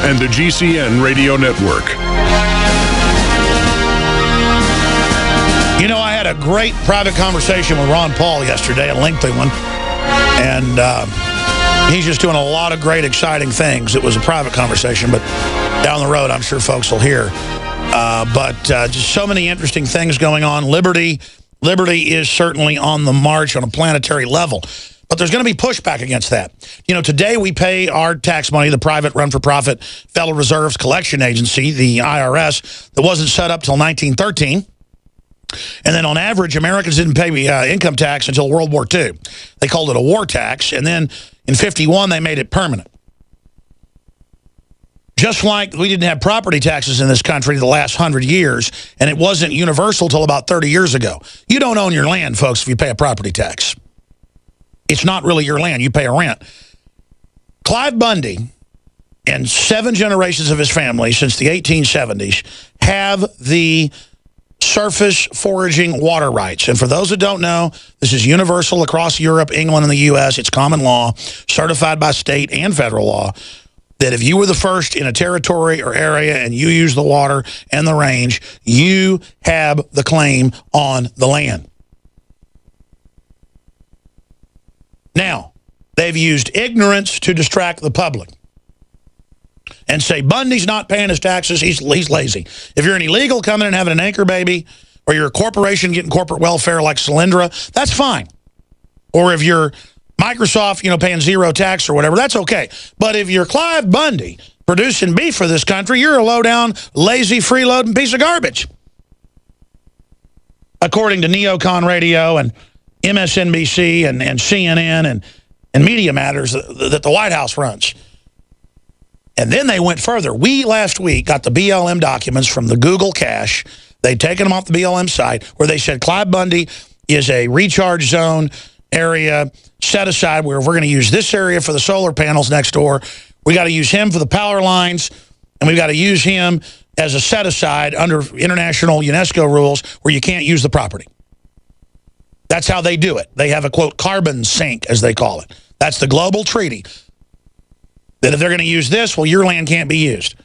and the GCN Radio Network. You know, I had a great private conversation with Ron Paul yesterday, a lengthy one, and he's just doing a lot of great, exciting things. It was a private conversation, but down the road, I'm sure folks will hear. But just so many interesting things going on. Liberty is certainly on the march on a planetary level. But there's going to be pushback against that. You know, today we pay our tax money, the private run-for-profit Federal Reserve's collection agency, the IRS, that wasn't set up till 1913. And then on average, Americans didn't pay income tax until World War II. They called it a war tax. And then in 51, they made it permanent. Just like we didn't have property taxes in this country the last 100 years, and it wasn't universal till about 30 years ago. You don't own your land, folks, if you pay a property tax. It's not really your land. You pay a rent. Clive Bundy and 7 generations of his family since the 1870s have the surface foraging water rights. And for those that don't know, this is universal across Europe, England, and the U.S. It's common law, certified by state and federal law, that if you were the first in a territory or area and you use the water and the range, you have the claim on the land. Now, they've used ignorance to distract the public and say Bundy's not paying his taxes, he's lazy. If you're an illegal coming and having an anchor baby, or you're a corporation getting corporate welfare like Solyndra, that's fine. Or if you're Microsoft, you know, paying zero tax or whatever, that's okay. But if you're Clive Bundy producing beef for this country, you're a low-down, lazy, freeloading piece of garbage. According to Neocon Radio and MSNBC and CNN and Media Matters that the White House runs. And then they went further. We, last week, got the BLM documents from the Google cache. They'd taken them off the BLM site where they said Clive Bundy is a recharge zone area set aside where we're going to use this area for the solar panels next door. We got to use him for the power lines, and we've got to use him as a set-aside under international UNESCO rules where you can't use the property. That's how they do it. They have a, quote, carbon sink, as they call it. That's the global treaty. That if they're going to use this, well, your land can't be used.